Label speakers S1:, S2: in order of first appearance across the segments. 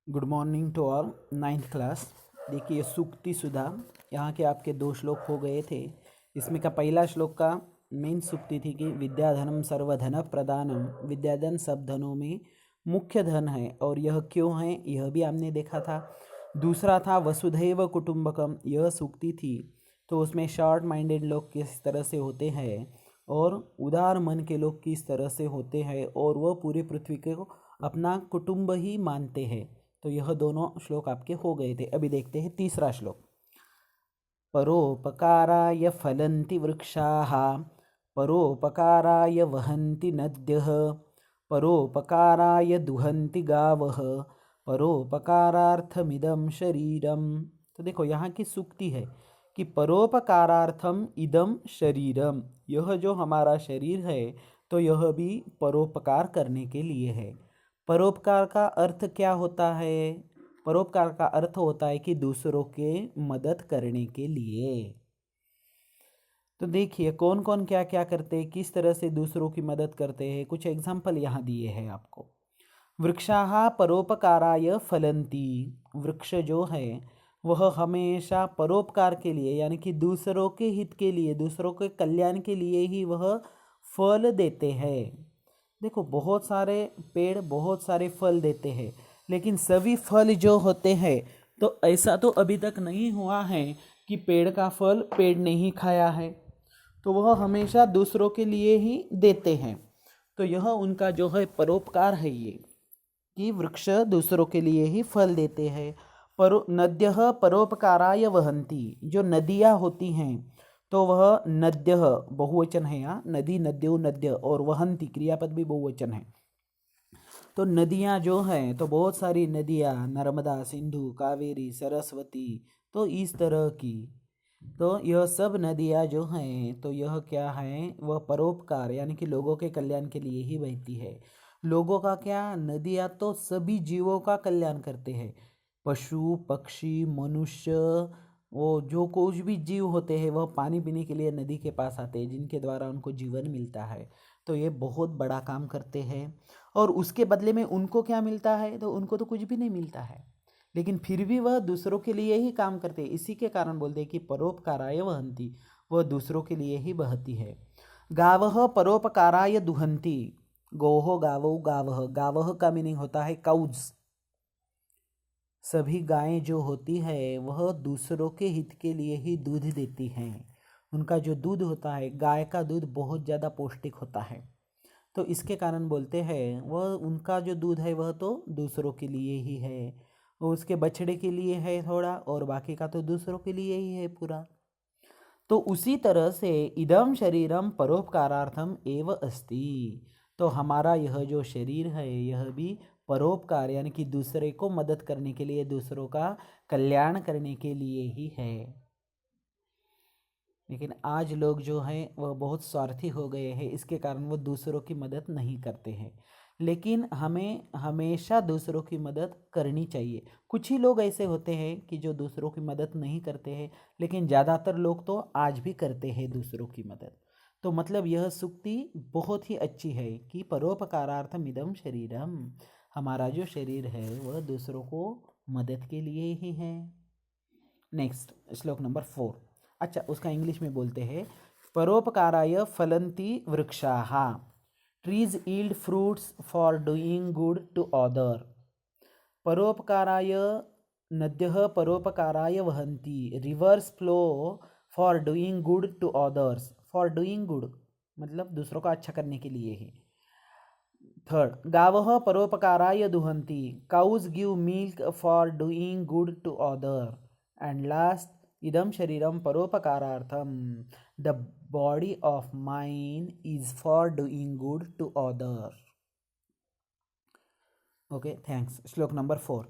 S1: Good morning to all. Ninth class. देखिए सूक्ति सुधा, यहाँ के आपके 2 श्लोक हो गए थे। इसमें का पहला श्लोक का मेन सूक्ति थी कि विद्याधनम सर्वधन प्रदानम, विद्याधन सब धनों में मुख्य धन है और यह क्यों है यह भी हमने देखा था। दूसरा था वसुधैव कुटुंबकम, यह सूक्ति थी। तो उसमें शॉर्ट माइंडेड लोग किस तरह से होते हैं और उदार मन के लोग किस तरह से होते हैं और वह पूरी पृथ्वी को अपना कुटुंब ही मानते हैं। तो यह दोनों श्लोक आपके हो गए थे। अभी देखते हैं तीसरा श्लोक। परोपकाराय फलन्ति वृक्षाः, परोपकाराय वहन्ति नद्यः, परोपकाराय दुहन्ति गावः, परोपकारार्थमिदं शरीरम। तो देखो यहाँ की सूक्ति है कि परोपकारार्थम इदम शरीरम, यह जो हमारा शरीर है तो यह भी परोपकार करने के लिए है। परोपकार का अर्थ क्या होता है? परोपकार का अर्थ होता है कि दूसरों के मदद करने के लिए। तो देखिए कौन कौन क्या क्या करते हैं, किस तरह से दूसरों की मदद करते हैं। कुछ एग्जाम्पल यहाँ दिए हैं आपको। वृक्षाः परोपकाराय फलन्ति, वृक्ष जो है वह हमेशा परोपकार के लिए यानी कि दूसरों के हित के लिए, दूसरों के कल्याण के लिए ही वह फल देते हैं। देखो बहुत सारे पेड़ बहुत सारे फल देते हैं, लेकिन सभी फल जो होते हैं तो ऐसा तो अभी तक नहीं हुआ है कि पेड़ का फल पेड़ ने ही खाया है, तो वह हमेशा दूसरों के लिए ही देते हैं। तो यह उनका जो है परोपकार है, ये कि वृक्ष दूसरों के लिए ही फल देते हैं। नद्यः परोपकाराय वहन्ति, जो नदियाँ होती हैं तो वह नद्यः बहुवचन है, यहाँ नदी नद्यो नद्य, और वहन्ति क्रियापद भी बहुवचन है। तो नदियाँ जो हैं तो बहुत सारी नदियाँ, नर्मदा, सिंधु, कावेरी, सरस्वती, तो इस तरह की। तो यह सब नदियाँ जो हैं तो यह क्या है, वह परोपकार यानी कि लोगों के कल्याण के लिए ही बहती है। लोगों का क्या, नदियाँ तो सभी जीवों का कल्याण करते हैं। पशु पक्षी मनुष्य, वो जो कुछ भी जीव होते हैं वह पानी पीने के लिए नदी के पास आते हैं, जिनके द्वारा उनको जीवन मिलता है। तो ये बहुत बड़ा काम करते हैं और उसके बदले में उनको क्या मिलता है, तो उनको तो कुछ भी नहीं मिलता है, लेकिन फिर भी वह दूसरों के लिए ही काम करते हैं। इसी के कारण बोलते हैं कि परोपकाराय वहन्ति, वह दूसरों के लिए ही बहती है। गावः परोपकाराय दुहन्ति, गोहो गावो गावः, गावः का मीनिंग होता है काउज। सभी गायें जो होती है वह दूसरों के हित के लिए ही दूध देती हैं। उनका जो दूध होता है, गाय का दूध बहुत ज़्यादा पौष्टिक होता है, तो इसके कारण बोलते हैं वह उनका जो दूध है वह तो दूसरों के लिए ही है। वो उसके बछड़े के लिए है थोड़ा, और बाकी का तो दूसरों के लिए ही है पूरा। तो उसी तरह से इदम शरीरम परोपकारार्थम एव अस्ति, तो हमारा यह जो शरीर है यह भी परोपकार यानी कि दूसरे को मदद करने के लिए, दूसरों का कल्याण करने के लिए ही है। लेकिन आज लोग जो हैं वह बहुत स्वार्थी हो गए हैं, इसके कारण वो दूसरों की मदद नहीं करते हैं। लेकिन हमें हमेशा दूसरों की मदद करनी चाहिए। कुछ ही लोग ऐसे होते हैं कि जो दूसरों की मदद नहीं करते हैं, लेकिन ज़्यादातर लोग तो आज भी करते हैं दूसरों की मदद। तो मतलब यह सूक्ति बहुत ही अच्छी है कि परोपकारार्थम इदम शरीरम, हमारा जो शरीर है वह दूसरों को मदद के लिए ही है। नेक्स्ट श्लोक नंबर 4। अच्छा, उसका इंग्लिश में बोलते हैं। परोपकाराय फलन्ति वृक्षाः, trees yield fruits for doing good to other. परोपकाराय नद्यः परोपकाराय वहन्ति, rivers flow for doing good to others. For doing good मतलब दूसरों का अच्छा करने के लिए ही। थर्ड, गावः परोपकाराय दुहन्ति, cows give milk for doing good to other. And last, इदम शरीरम परोपकारार्थम, the body of mine is for doing good to other. Okay, thanks. श्लोक नंबर 4।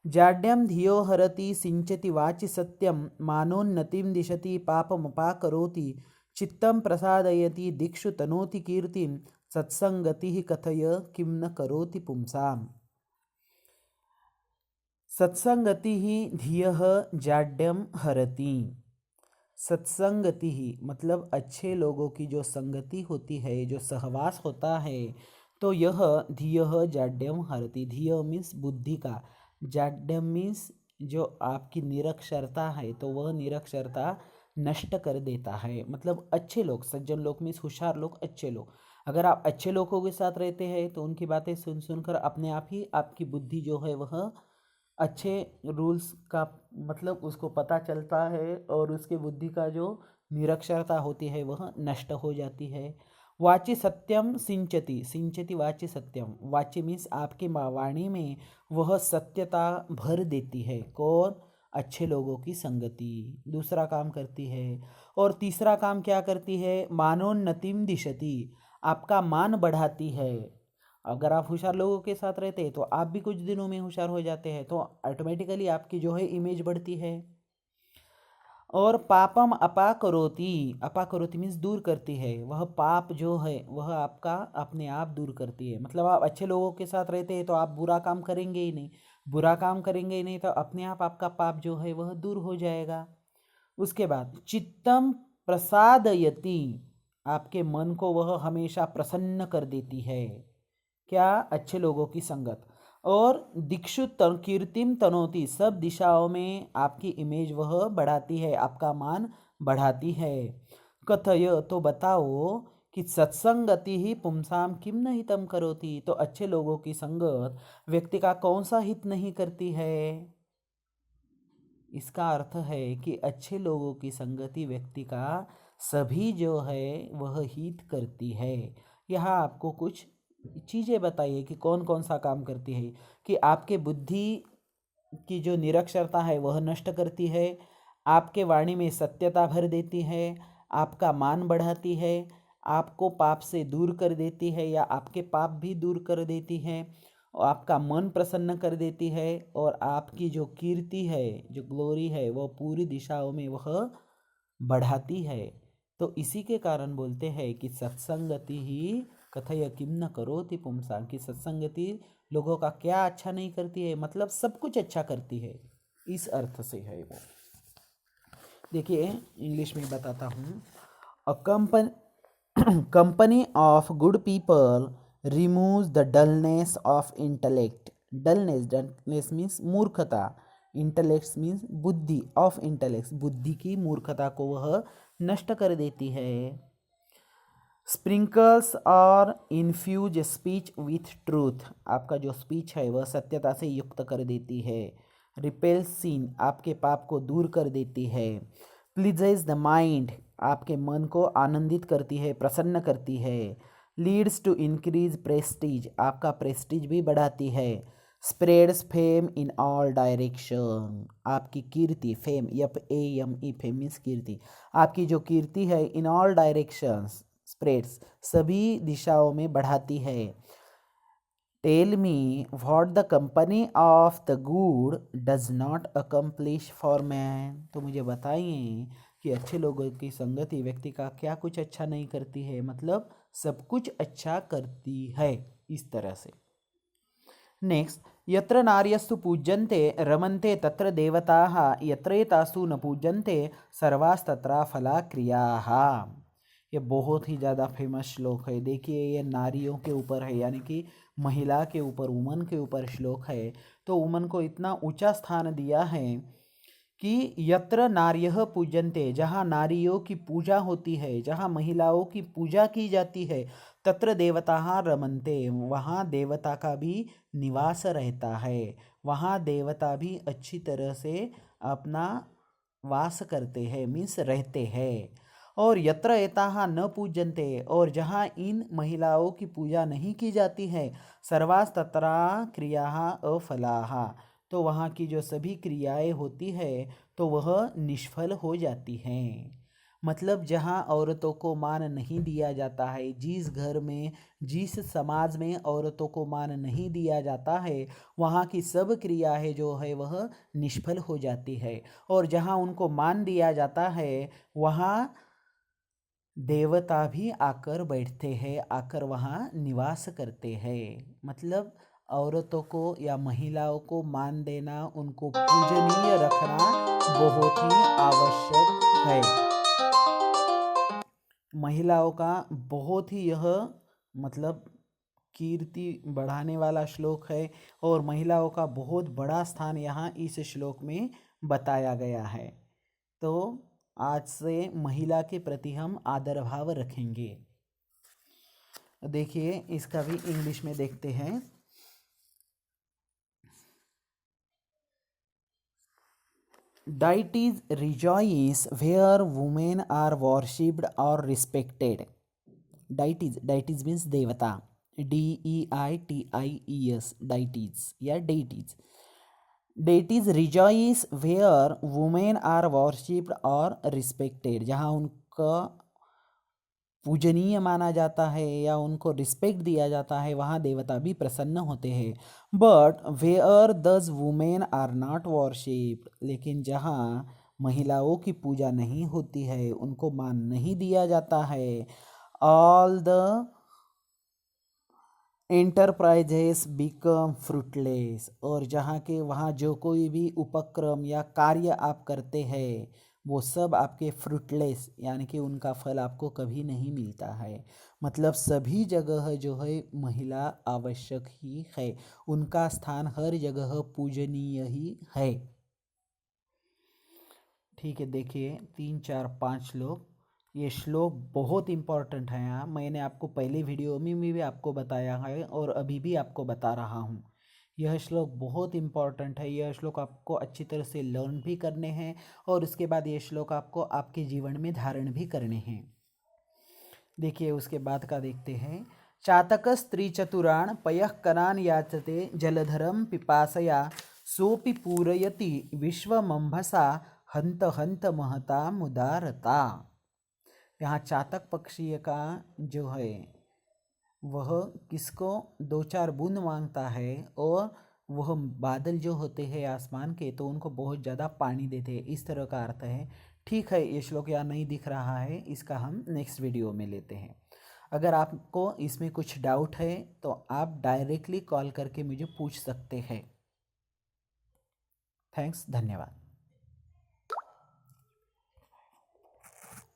S1: जाड्यम धियो हरति सिंचति वाचि सत्यम, मानोन्नतिम दिशति पापमपाकरोति, चित्तं प्रसादयति दिक्षु तनोति कीर्तिं, सत्संगति कथय किम न करोति पुंसाम। सत्संगति ही धियः जाड्यम हरति, सत्संगति ही मतलब अच्छे लोगों की जो संगति होती है, जो सहवास होता है, तो यह धियः जाड्यम हरति। धिय मीन्स बुद्धि का, जाड्यम मीन्स जो आपकी निरक्षरता है तो वह निरक्षरता नष्ट कर देता है। मतलब अच्छे लोग, सज्जन लोग मीन्स होशियार लोग, अच्छे लोग। अगर आप अच्छे लोगों के साथ रहते हैं तो उनकी बातें सुन सुनकर अपने आप ही आपकी बुद्धि जो है वह अच्छे रूल्स का मतलब उसको पता चलता है और उसके बुद्धि का जो निरक्षरता होती है वह नष्ट हो जाती है। वाचि सत्यम सिंचति, सिंचति वाचि सत्यम, वाचि मीन्स आपकी वाणी में वह सत्यता भर देती है। कौन? अच्छे लोगों की संगति दूसरा काम करती है। और तीसरा काम क्या करती है? मानोन्नतिम दिशति, आपका मान बढ़ाती है। अगर आप होशियार लोगों के साथ रहते हैं तो आप भी कुछ दिनों में होशियार हो जाते हैं, तो ऑटोमेटिकली आपकी जो है इमेज बढ़ती है। और पापम अपाकरोति, अपाकरोति मीन्स दूर करती है। वह पाप जो है वह आपका अपने आप दूर करती है। मतलब आप अच्छे लोगों के साथ रहते हैं तो आप बुरा काम करेंगे ही नहीं, बुरा काम करेंगे ही नहीं तो अपने आप आपका पाप जो है वह दूर हो जाएगा। उसके बाद चित्तम प्रसादयति, आपके मन को वह हमेशा प्रसन्न कर देती है। क्या? अच्छे लोगों की संगत। और दिक्षु कीर्तिम तनोति, सब दिशाओं में आपकी इमेज वह बढ़ाती है, आपका मान बढ़ाती है। कथय, तो बताओ कि सत्संगति ही पुंसाम किम न हितम करोति, तो अच्छे लोगों की संगत व्यक्ति का कौन सा हित नहीं करती है। इसका अर्थ है कि अच्छे लोगों की संगति व्यक्ति का सभी जो है वह हित करती है। यहाँ आपको कुछ चीज़ें बताइए कि कौन कौन सा काम करती है। कि आपके बुद्धि की जो निरक्षरता है वह नष्ट करती है, आपके वाणी में सत्यता भर देती है, आपका मान बढ़ाती है, आपको पाप से दूर कर देती है या आपके पाप भी दूर कर देती है, और आपका मन प्रसन्न कर देती है, और आपकी जो कीर्ति है, जो ग्लोरी है, वह पूरी दिशाओं में वह बढ़ाती है। तो इसी के कारण बोलते हैं कि सत्संगति ही कथय किम न करोति पुंसा, कि सत्संगति लोगों का क्या अच्छा नहीं करती है, मतलब सब कुछ अच्छा करती है, इस अर्थ से है वो। देखिए इंग्लिश में बताता हूँ। A company of good people removes the dullness of intellect, dullness means मूर्खता, इंटेलेक्ट मीन्स बुद्धि, ऑफ इंटेलेक्ट बुद्धि की मूर्खता को वह नष्ट कर देती है। स्प्रिंकल्स और इन्फ्यूज स्पीच विथ ट्रूथ, आपका जो स्पीच है वह सत्यता से युक्त कर देती है। रिपेल्स सीन, आपके पाप को दूर कर देती है। प्लीजेज द माइंड, आपके मन को आनंदित करती है, प्रसन्न करती है। लीड्स टू इंक्रीज प्रेस्टीज, आपका प्रेस्टीज भी बढ़ाती है। Spreads fame in all direction, आपकी कीर्ति, फेम FAME, फेम मीन्स कीर्ति, आपकी जो कीर्ति है इन ऑल डायरेक्शंस स्प्रेड्स, सभी दिशाओं में बढ़ाती है। Tell me what the company of the good does not accomplish for man, तो मुझे बताइए कि अच्छे लोगों की संगति व्यक्ति का क्या कुछ अच्छा नहीं करती है, मतलब सब कुछ अच्छा करती है, इस तरह से। नेक्स्ट, यत्र नार्यस्तु पूज्यन्ते रमन्ते तत्र देवताः, यत्रेतासु न पूज्यन्ते सर्वास्तत्र फला क्रियाः। ये बहुत ही ज़्यादा फेमस श्लोक है। देखिए ये नारियों के ऊपर है, यानी कि महिला के ऊपर, वुमन के ऊपर श्लोक है। तो वुमन को इतना ऊंचा स्थान दिया है कि यत्र नार्यः पूज्यन्ते, जहाँ नारियों की पूजा होती है, जहाँ महिलाओं की पूजा की जाती है, तत्र देवताः रमन्ते, वहाँ देवता का भी निवास रहता है, वहाँ देवता भी अच्छी तरह से अपना वास करते हैं, मीन्स रहते हैं। और यत्र एताः न पूज्यन्ते, और जहाँ इन महिलाओं की पूजा नहीं की जाती है, सर्वास्तत्रा क्रियाः अफलाः, तो वहाँ की जो सभी क्रियाएं होती है तो वह निष्फल हो जाती हैं। मतलब जहाँ औरतों को मान नहीं दिया जाता है, जिस घर में, जिस समाज में औरतों को मान नहीं दिया जाता है, वहाँ की सब क्रियाएं जो है वह निष्फल हो जाती है। और जहाँ उनको मान दिया जाता है वहाँ देवता भी आकर बैठते हैं, आकर वहाँ निवास करते हैं। मतलब औरतों को या महिलाओं को मान देना, उनको पूजनीय रखना बहुत ही आवश्यक है। महिलाओं का बहुत ही यह मतलब कीर्ति बढ़ाने वाला श्लोक है और महिलाओं का बहुत बड़ा स्थान यहाँ इस श्लोक में बताया गया है। तो आज से महिला के प्रति हम आदर भाव रखेंगे। देखिए इसका भी इंग्लिश में देखते हैं। Deities rejoice where women are worshipped or respected. Deities means devata. Deities, deities या deities. Deities rejoice where women are worshipped or respected. जहाँ उनका पूजनीय माना जाता है या उनको रिस्पेक्ट दिया जाता है, वहाँ देवता भी प्रसन्न होते हैं। बट वेयर दस वुमेन आर नॉट वर्शिप्ड, लेकिन जहाँ महिलाओं की पूजा नहीं होती है, उनको मान नहीं दिया जाता है, all the enterprises become fruitless, और जहाँ के वहाँ जो कोई भी उपक्रम या कार्य आप करते हैं वो सब आपके फ्रूटलेस, यानी कि उनका फल आपको कभी नहीं मिलता है। मतलब सभी जगह जो है महिला आवश्यक ही है, उनका स्थान हर जगह पूजनीय ही है। ठीक है, देखिए 3, 4, 5 श्लोक। ये श्लोक बहुत इम्पॉर्टेंट है। यहाँ मैंने आपको पहले वीडियो में भी आपको बताया है और अभी भी आपको बता रहा हूँ। यह श्लोक बहुत इम्पॉर्टेंट है। यह श्लोक आपको अच्छी तरह से लर्न भी करने हैं और उसके बाद ये श्लोक आपको आपके जीवन में धारण भी करने हैं। देखिए उसके बाद का देखते हैं। चातक स्त्री चतुराण पयः कनान याचते जलधरम पिपासया सोपि पूरयति विश्वमंभसा हंत हंत महता मुदारता। यहाँ चातक पक्षी का जो है वह किसको 2-4 बूंद मांगता है और वह बादल जो होते हैं आसमान के, तो उनको बहुत ज़्यादा पानी देते हैं, इस तरह का अर्थ है। ठीक है, ये श्लोक यहाँ नहीं दिख रहा है, इसका हम नेक्स्ट वीडियो में लेते हैं। अगर आपको इसमें कुछ डाउट है तो आप डायरेक्टली कॉल करके मुझे पूछ सकते हैं। थैंक्स, धन्यवाद।